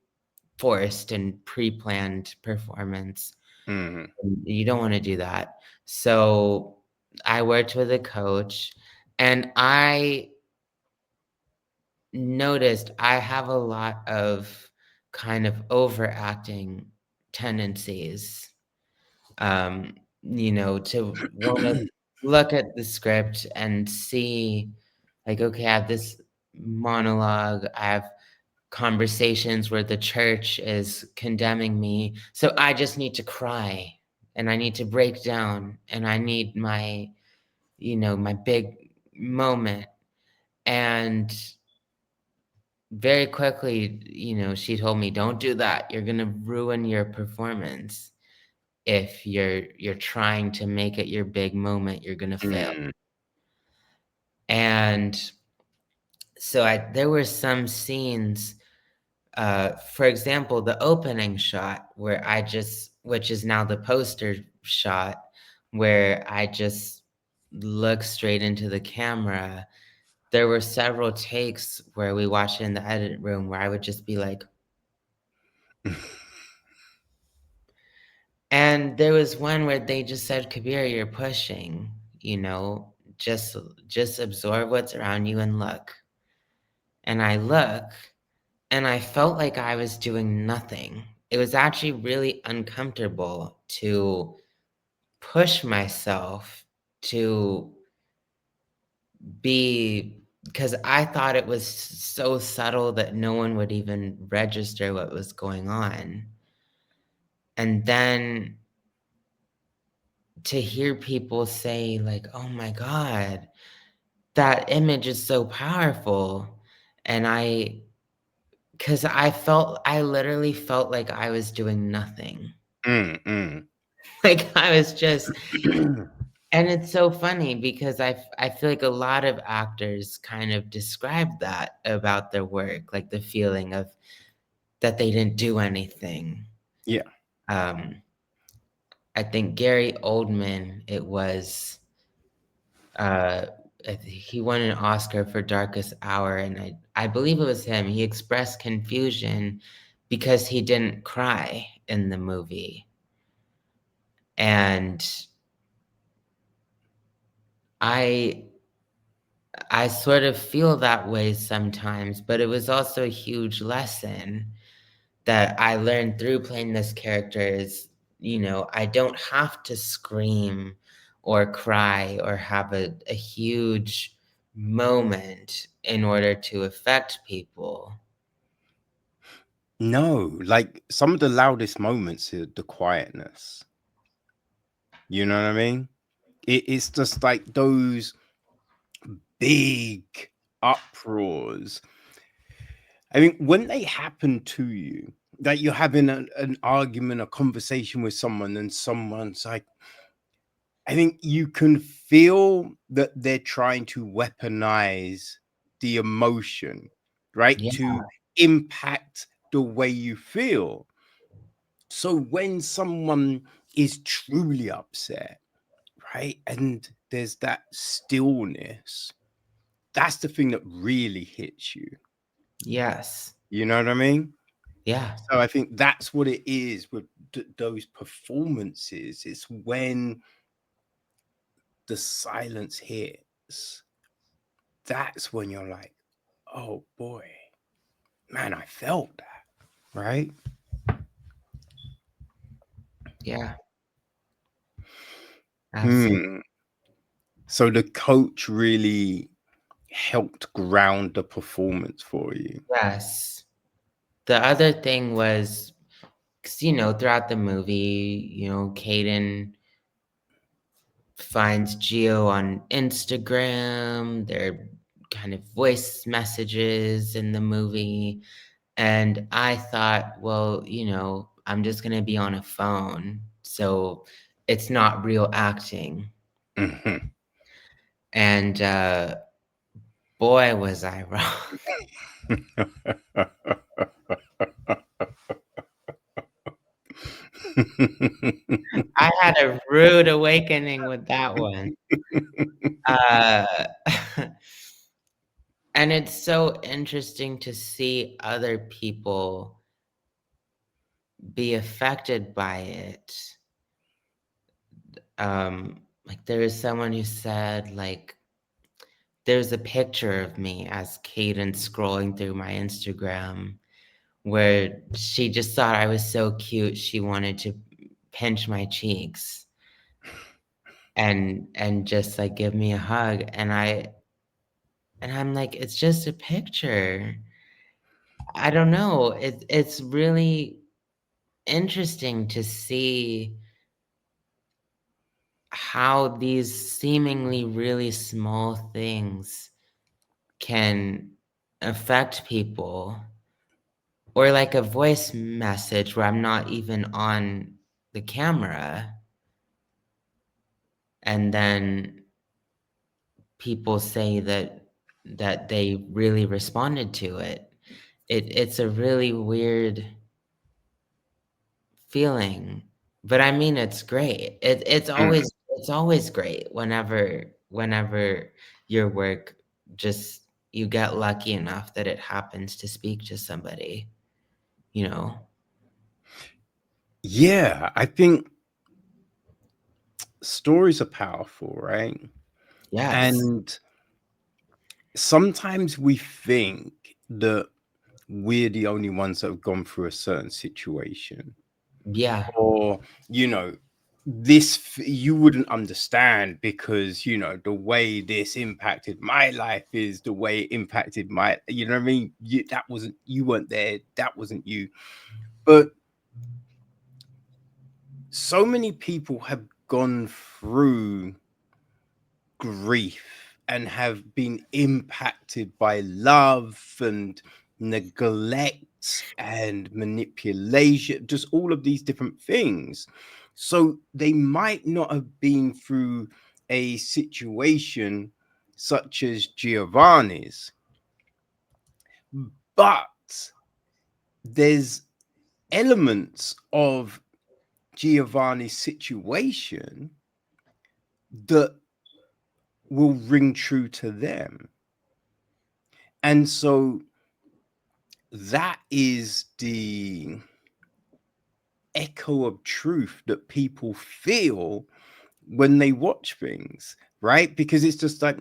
forced and pre-planned performance. Mhm. You don't wanna do that. So, I worked with a coach, and I noticed I have a lot of kind of overacting tendencies, to wanna look at the script and see, like, okay, I have this monologue, I have conversations where the church is condemning me, so I just need to cry, and I need to break down, and I need my big moment, and very quickly, she told me, "Don't do that, you're gonna ruin your performance. If you're trying to make it your big moment, you're gonna fail." Mm. And so there were some scenes, for example, the opening shot where which is now the poster shot, where I just look straight into the camera. There were several takes where we watched it in the edit room where I would just be like, and And there was one where they just said, "Kabir, you're pushing, you know, just absorb what's around you and look." And I look, and I felt like I was doing nothing. It was actually really uncomfortable to push myself to be, because I thought it was so subtle that no one would even register what was going on. And then to hear people say like, "Oh my God, that image is so powerful." And because I literally felt like I was doing nothing. Mm. Like I was just, and it's so funny because I feel like a lot of actors kind of describe that about their work, like the feeling of that they didn't do anything. Yeah. Um, I think Gary Oldman, it was, uh, he won an Oscar for Darkest Hour, and I believe it was him. He expressed confusion because he didn't cry in the movie. And I I sort of feel that way sometimes, but it was also a huge lesson that I learned through playing this character is, I don't have to scream or cry or have a huge moment in order to affect people. No, like some of the loudest moments are the quietness. You know what I mean? It's just like those big uproars. I mean, when they happen to you, that you're having an argument, a conversation with someone, and someone's like, I think you can feel that they're trying to weaponize the emotion, right? Yeah. To impact the way you feel. So when someone is truly upset, right? And there's that stillness, that's the thing that really hits you. Yes. You know what I mean? Yeah. So I think that's what it is with those performances. It's when the silence hits, that's when you're like, oh boy, man, I felt that, right? Yeah. Absolutely. Hmm. So the coach really helped ground the performance for you. Yes. The other thing was, 'cause, throughout the movie, Caden finds Geo on Instagram. There kind of voice messages in the movie. And I thought, well, I'm just going to be on a phone. So it's not real acting. Mhm. And boy, was I wrong. I had a rude awakening with that one. Uh, and it's so interesting to see other people be affected by it. Like there is someone who said, like, there's a picture of me as Kaden scrolling through my Instagram where she just thought I was so cute she wanted to pinch my cheeks and just like give me a hug. And I'm like, it's just a picture. I don't know. It's really interesting to see how these seemingly really small things can affect people, or like a voice message where I'm not even on the camera, and then people say that they really responded to it. It's a really weird feeling, but I mean, it's great. Mm. It's always great whenever your work just, you get lucky enough that it happens to speak to somebody, you know? Yeah, I think. stories are powerful, right? Yes. And sometimes we think that we're the only ones that have gone through a certain situation, Yeah. or you wouldn't understand because the way this impacted my life is the way it impacted my, what I mean, that wasn't, you weren't there, that wasn't you. But so many people have gone through grief and have been impacted by love and neglect and manipulation, just all of these different things. So they might not have been through a situation such as Giovanni's, but there's elements of Giovanni's situation that will ring true to them. And so that is the echo of truth that people feel when they watch things, right? Because it's just like,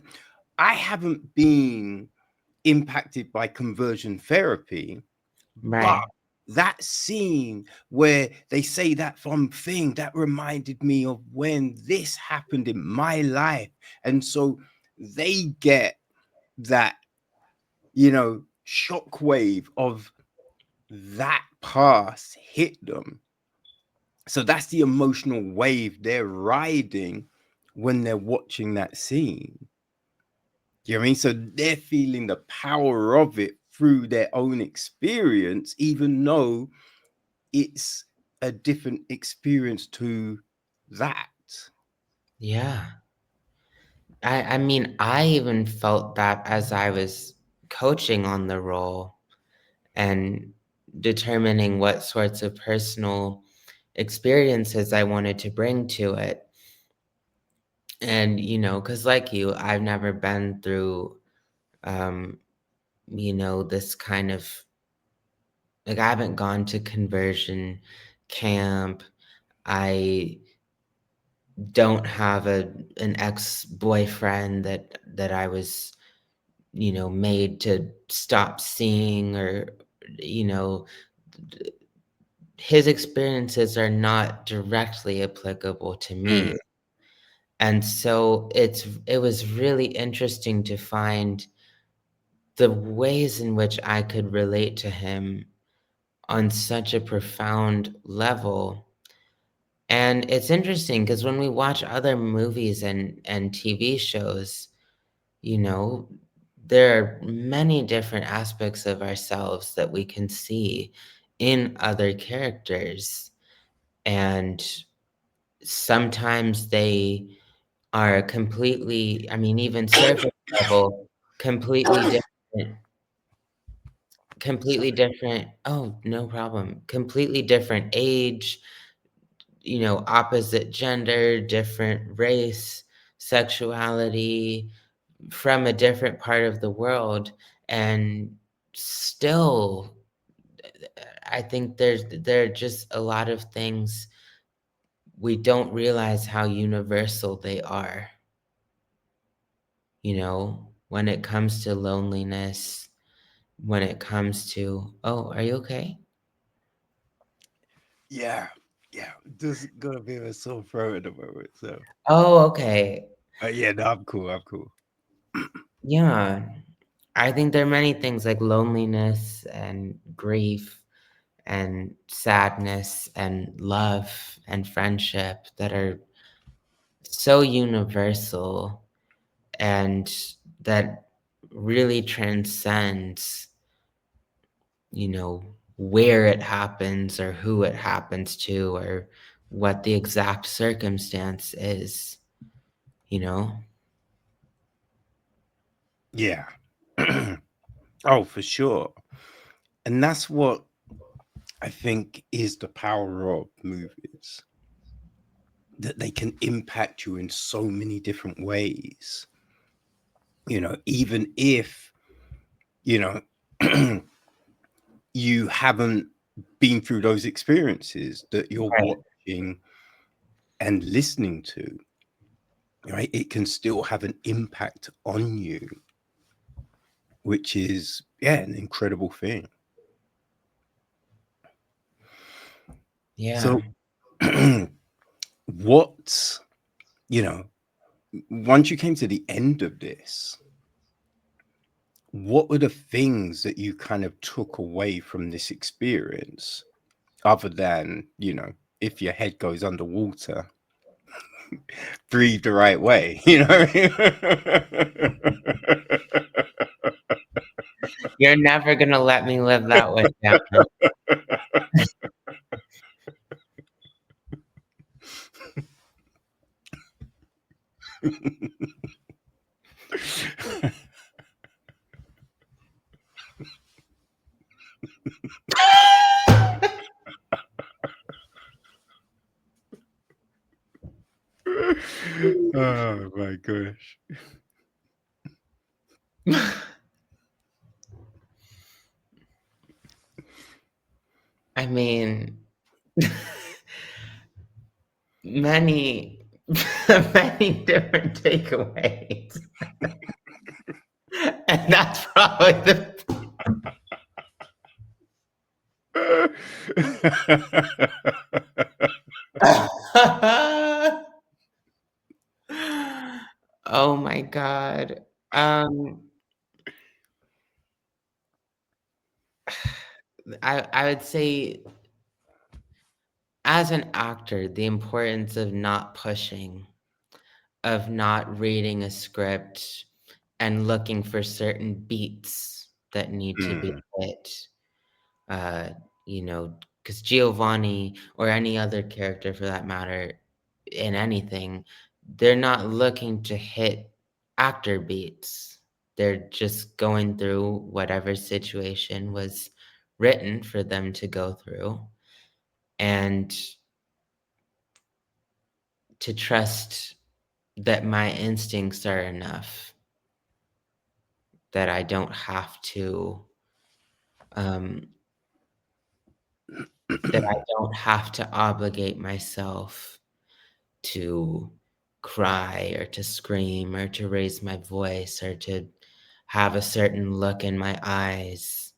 I haven't been impacted by conversion therapy, but Right. that scene where they say that one thing that reminded me of when this happened in my life. And so they get that, shockwave of that past hit them. So that's the emotional wave they're riding when they're watching that scene. You know what I mean? So they're feeling the power of it through their own experience, even though it's a different experience to that. Yeah. I mean, I even felt that as I was coaching on the role and determining what sorts of personal experiences I wanted to bring to it. And, because like you, I've never been through, um, this kind of, like, I haven't gone to conversion camp. I don't have an ex-boyfriend that I was, made to stop seeing, or, you know, his experiences are not directly applicable to Mm. me. And so it was really interesting to find the ways in which I could relate to him on such a profound level. And it's interesting because when we watch other movies and TV shows, you know, there are many different aspects of ourselves that we can see in other characters. And sometimes they are completely, I mean, even surface level, completely different, oh, no problem. Completely different age, opposite gender, different race, sexuality, from a different part of the world, and still, I think there are just a lot of things we don't realize how universal they are, when it comes to loneliness, when it comes to, "Oh, are you okay?" Yeah. Yeah. Just gonna be a sore throat at the moment. So, "Oh, okay." yeah, no, I'm cool. I'm cool. Yeah. I think there are many things like loneliness and grief and sadness and love and friendship that are so universal, and that really transcends, where it happens or who it happens to or what the exact circumstance is, you know? Yeah. Oh, for sure. And that's what I think is the power of movies, that they can impact you in so many different ways. Even if, you know, you haven't been through those experiences that you're Right. watching and listening to. right? It can still have an impact on you, which is, yeah, an incredible thing. Yeah. So, what, you know, once you came to the end of this, what were the things that you kind of took away from this experience, other than, if your head goes underwater, breathe the right way, you know? You're never gonna let me live that way down. Oh my gosh. I mean, many, many different takeaways. And that's probably the Oh my god. Um, I would say as an actor, the importance of not pushing, of not reading a script and looking for certain beats that need to be Mm, hit. Uh, because Giovanni or any other character for that matter in anything, they're not looking to hit actor beats. They're just going through whatever situation was written for them to go through and to trust that my instincts are enough, that I don't have to um, that I don't have to obligate myself to cry or to scream or to raise my voice or to have a certain look in my eyes.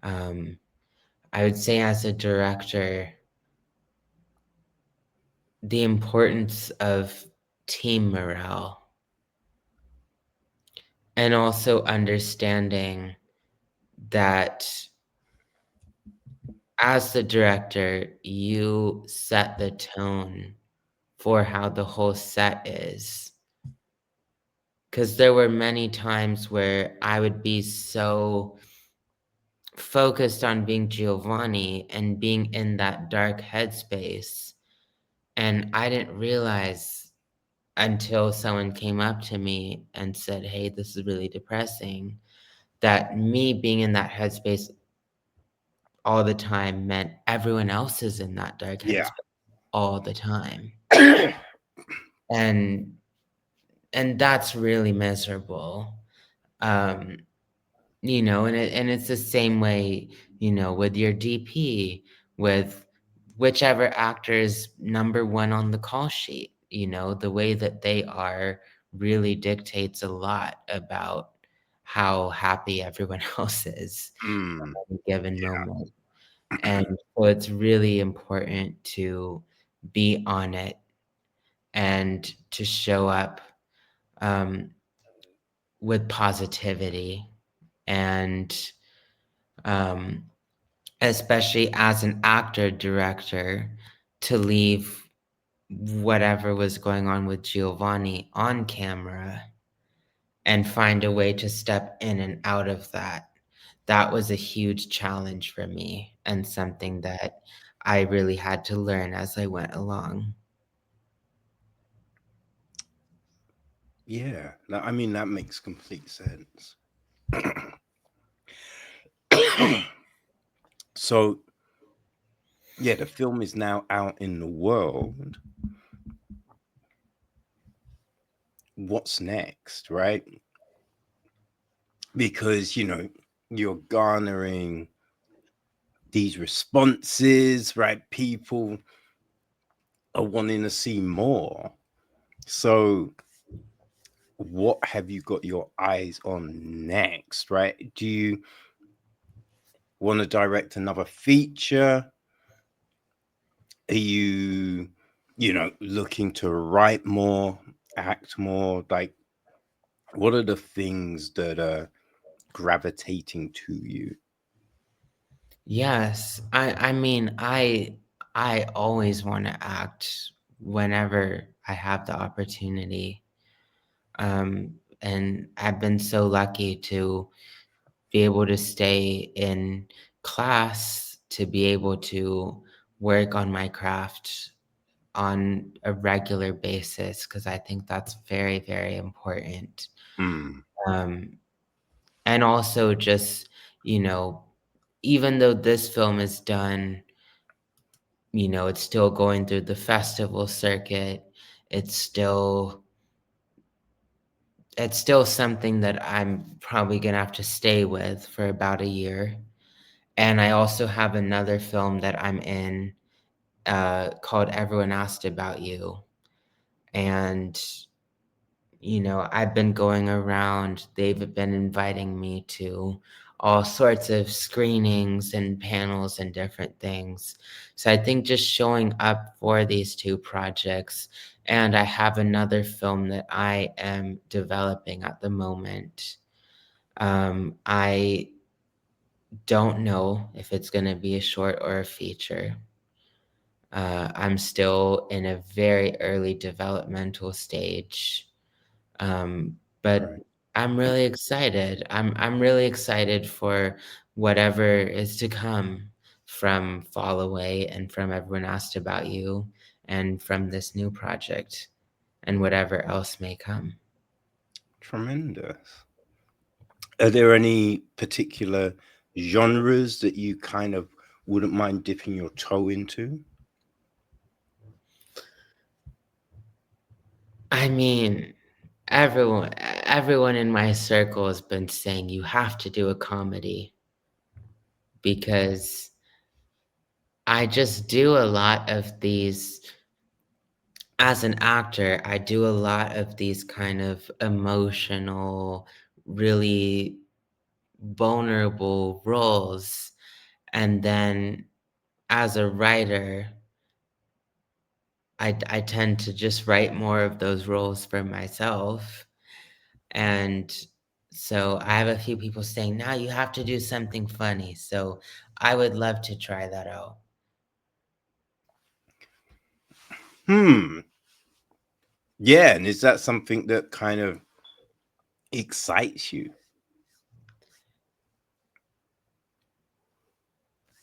Um, I would say as a director, the importance of team morale and also understanding that as the director, you set the tone for how the whole set is. Because there were many times where I would be so focused on being Giovanni and being in that dark headspace, and I didn't realize until someone came up to me and said, "Hey, this is really depressing," that me being in that headspace all the time meant everyone else is in that dark yeah. headspace all the time. And that's really miserable. Um, and it's the same way, with your DP, with whichever actor is number 1 on the call sheet, the way that they are really dictates a lot about how happy everyone else is Mm, at a given moment. And so it's really important to be on it and to show up um, with positivity and um, especially as an actor director, to leave whatever was going on with Giovanni on camera and find a way to step in and out of that. That was a huge challenge for me and something that I really had to learn as I went along. yeah. I mean, that makes complete sense. So, yeah, the film is now out in the world. What's next, right? Because, you're garnering these responses, right? People are wanting to see more. So, what have you got your eyes on next, right? Do you want to direct another feature? Are you, looking to write more, act more? Like, what are the things that are gravitating to you? Yes, I mean, I always wanna act whenever I have the opportunity, and I've been so lucky to be able to stay in class, to be able to work on my craft on a regular basis, because I think that's very, very important. Mm, Um, and also just, you know, even though this film is done, it's still going through the festival circuit. It's still it's still something that I'm probably gonna have to stay with for about a year. And I also have another film that I'm in, called Everyone Asked About You. And, I've been going around, they've been inviting me to all sorts of screenings and panels and different things. So I think just showing up for these two projects, and I have another film that I am developing at the moment. I don't know if it's going to be a short or a feature. I'm still in a very early developmental stage. But right. I'm really excited. I'm really excited for whatever is to come from Fallaway and from Everyone Asked About You and from this new project and whatever else may come. Tremendous. Are there any particular genres that you kind of wouldn't mind dipping your toe into? I mean, everyone in my circle has been saying you have to do a comedy because I just do a lot of these. As an actor, I do a lot of these kind of emotional, really vulnerable roles, and then as a writer, I tend to just write more of those roles for myself, and so I have a few people saying, "Now you have to do something funny," so I would love to try that out. Hmm. Yeah, and is that something that kind of excites you?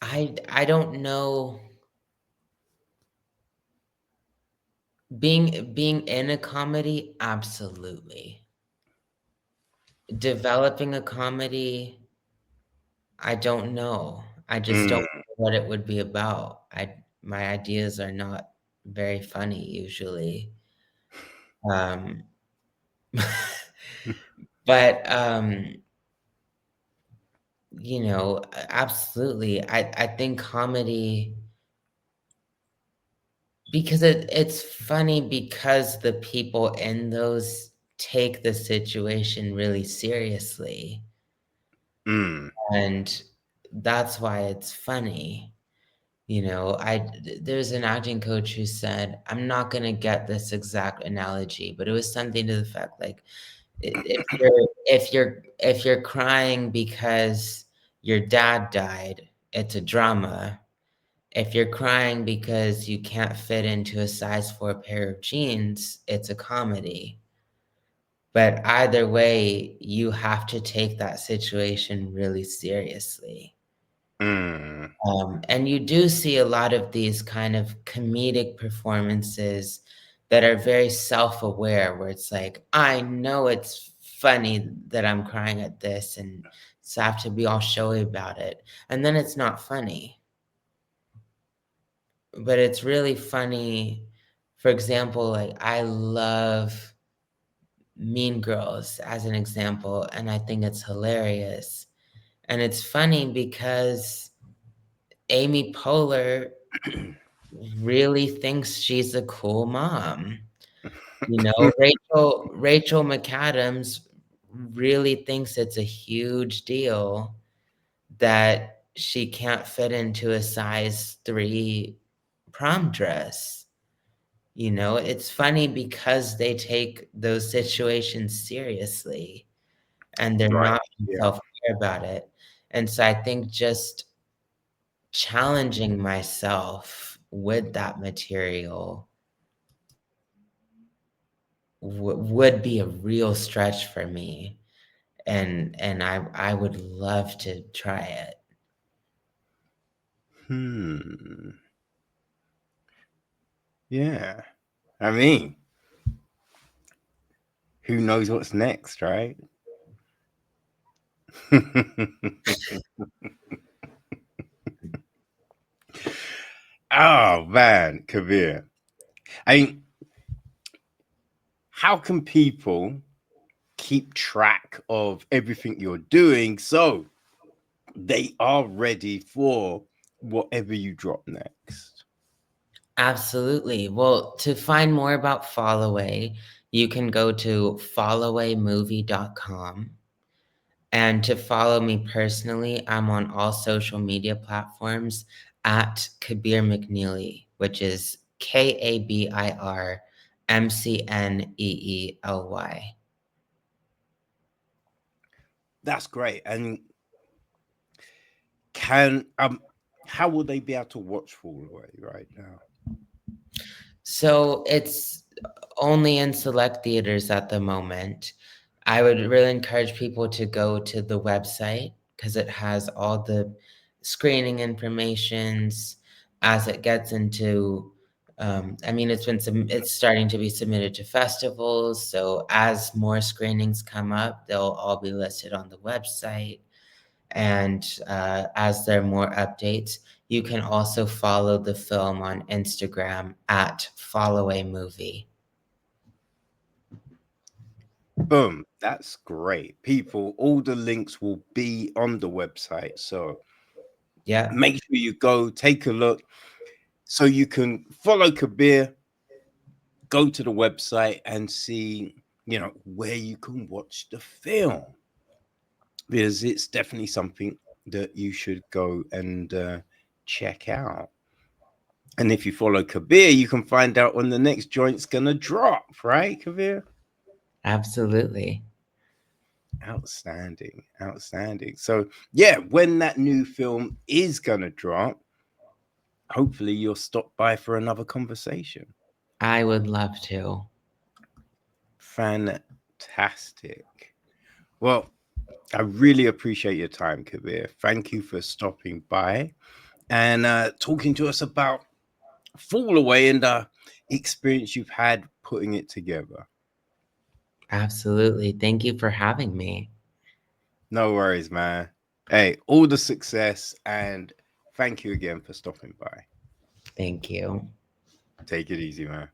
I don't know. Being in a comedy, absolutely. Developing a comedy, I don't know. I just don't Mm. know what it would be about. My ideas are not very funny usually. Um, but, absolutely. I think comedy because it's funny because the people in those take the situation really seriously, Mm. and that's why it's funny. There's an acting coach who said, I'm not gonna get this exact analogy, but it was something to the effect like, if you're crying because your dad died, it's a drama. If you're crying because you can't fit into a size 4 pair of jeans, it's a comedy. But either way, you have to take that situation really seriously. Mm. And you do see a lot of these kind of comedic performances that are very self-aware, where it's like, I know it's funny that I'm crying at this, and so I have to be all showy about it. And then it's not funny, but it's really funny. For example, like I love Mean Girls as an example, and I think it's hilarious. And it's funny because Amy Poehler really thinks she's a cool mom. You know, Rachel McAdams really thinks it's a huge deal that she can't fit into a size 3 prom dress. You know, it's funny because they take those situations seriously and they're Right. not Yeah. self-care about it. And so I think just challenging myself with that material would be a real stretch for me, and I would love to try it. Hmm. Yeah. I mean, who knows what's next, right? Oh man, Kabir. I mean, how can people keep track of everything you're doing so they are ready for whatever you drop next? Absolutely. Well, to find more about Fallaway, you can go to fallawaymovie.com. And to follow me personally, I'm on all social media platforms at Kabir McNeely, which is KabirMcneely. That's great. And can how will they be able to watch Fall Away right now? So it's only in select theaters at the moment. I would really encourage people to go to the website because it has all the screening informations as it gets into. I mean, it's starting to be submitted to festivals. So as more screenings come up, they'll all be listed on the website. And as there are more updates, you can also follow the film on Instagram at Fallaway Movie. Boom. That's great. People, all the links will be on the website. So Yeah, make sure you go take a look so you can follow Kabir, go to the website and see, where you can watch the film because it's definitely something that you should go and check out. And if you follow Kabir, you can find out when the next joint's gonna drop, right, Kabir? absolutely. Outstanding, outstanding. So yeah, when that new film is gonna drop, hopefully you'll stop by for another conversation. I would love to. Fantastic. Well, I really appreciate your time, Kabir. Thank you for stopping by and talking to us about Fall Away and the experience you've had putting it together. Absolutely. Thank you for having me. No worries, man. Hey, all the success and thank you again for stopping by. Thank you. Take it easy, man.